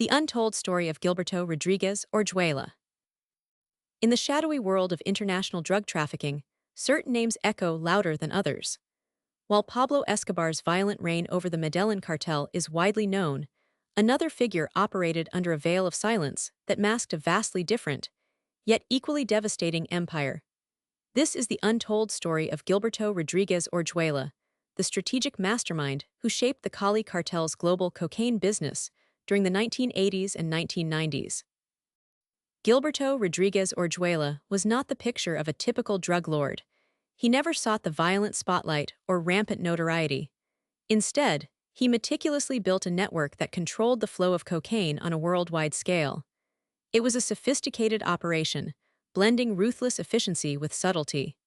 The Untold Story of Gilberto Rodríguez Orejuela. In the shadowy world of international drug trafficking, certain names echo louder than others. While Pablo Escobar's violent reign over the Medellin cartel is widely known, another figure operated under a veil of silence that masked a vastly different, yet equally devastating empire. This is the untold story of Gilberto Rodríguez Orejuela, the strategic mastermind who shaped the Cali Cartel's global cocaine business during the 1980s and 1990s. Gilberto Rodríguez Orejuela was not the picture of a typical drug lord. He never sought the violent spotlight or rampant notoriety. Instead, he meticulously built a network that controlled the flow of cocaine on a worldwide scale. It was a sophisticated operation, blending ruthless efficiency with subtlety.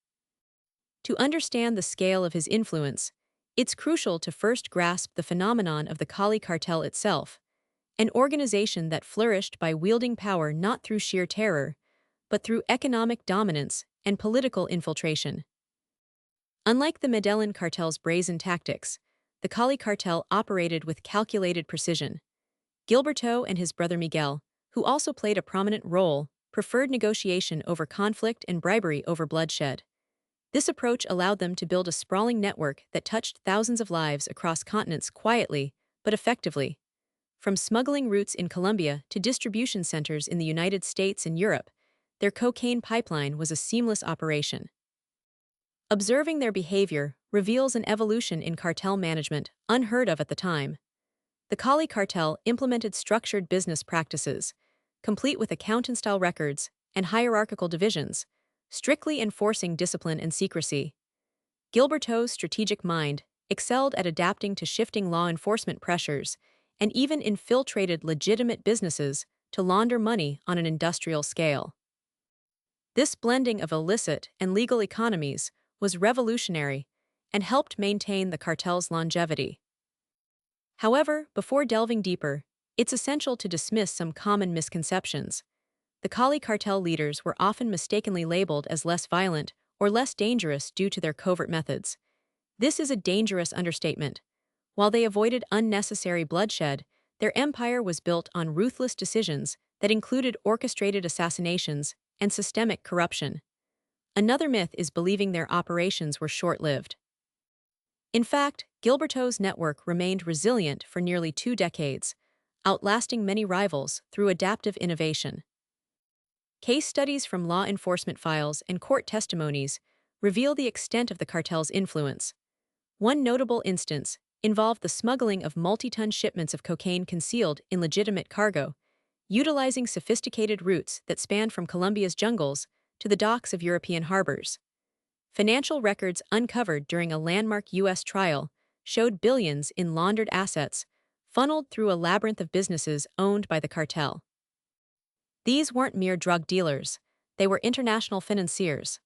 To understand the scale of his influence, it's crucial to first grasp the phenomenon of the Cali Cartel itself, an organization that flourished by wielding power not through sheer terror, but through economic dominance and political infiltration. Unlike the Medellin cartel's brazen tactics, the Cali Cartel operated with calculated precision. Gilberto and his brother Miguel, who also played a prominent role, preferred negotiation over conflict and bribery over bloodshed. This approach allowed them to build a sprawling network that touched thousands of lives across continents quietly, but effectively. From smuggling routes in Colombia to distribution centers in the United States and Europe, their cocaine pipeline was a seamless operation. Observing their behavior reveals an evolution in cartel management unheard of at the time. The Cali Cartel implemented structured business practices, complete with accountant-style records and hierarchical divisions, strictly enforcing discipline and secrecy. Gilberto's strategic mind excelled at adapting to shifting law enforcement pressures and even infiltrated legitimate businesses to launder money on an industrial scale. This blending of illicit and legal economies was revolutionary and helped maintain the cartel's longevity. However, before delving deeper, it's essential to dismiss some common misconceptions. The Cali Cartel leaders were often mistakenly labeled as less violent or less dangerous due to their covert methods. This is a dangerous understatement. While they avoided unnecessary bloodshed, their empire was built on ruthless decisions that included orchestrated assassinations and systemic corruption. Another myth is believing their operations were short-lived. In fact, Gilberto's network remained resilient for nearly 2 decades, outlasting many rivals through adaptive innovation. Case studies from law enforcement files and court testimonies reveal the extent of the cartel's influence. One notable instance involved the smuggling of multi-ton shipments of cocaine concealed in legitimate cargo, utilizing sophisticated routes that spanned from Colombia's jungles to the docks of European harbors. Financial records uncovered during a landmark U.S. trial showed billions in laundered assets funneled through a labyrinth of businesses owned by the cartel. These weren't mere drug dealers, they were international financiers.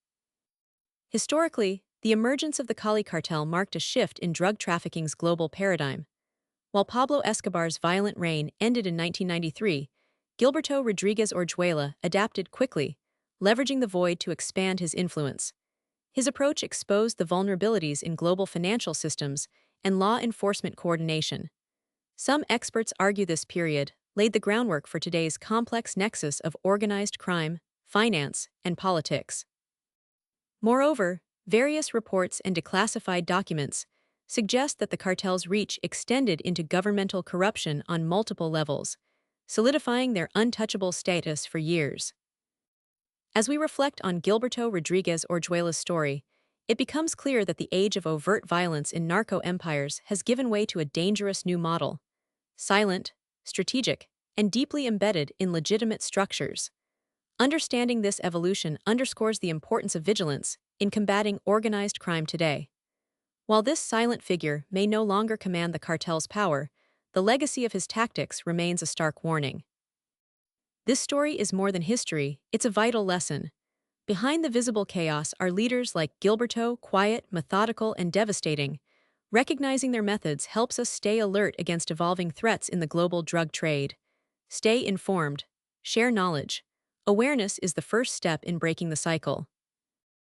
Historically, the emergence of the Cali Cartel marked a shift in drug trafficking's global paradigm. While Pablo Escobar's violent reign ended in 1993, Gilberto Rodríguez Orejuela adapted quickly, leveraging the void to expand his influence. His approach exposed the vulnerabilities in global financial systems and law enforcement coordination. Some experts argue this period laid the groundwork for today's complex nexus of organized crime, finance, and politics. Moreover, various reports and declassified documents suggest that the cartel's reach extended into governmental corruption on multiple levels, solidifying their untouchable status for years. As we reflect on Gilberto Rodríguez Orejuela's story, it becomes clear that the age of overt violence in narco empires has given way to a dangerous new model: silent, strategic, and deeply embedded in legitimate structures. Understanding this evolution underscores the importance of vigilance in combating organized crime today. While this silent figure may no longer command the cartel's power, the legacy of his tactics remains a stark warning. This story is more than history, it's a vital lesson. Behind the visible chaos are leaders like Gilberto, quiet, methodical, and devastating. Recognizing their methods helps us stay alert against evolving threats in the global drug trade. Stay informed. Share knowledge. Awareness is the first step in breaking the cycle.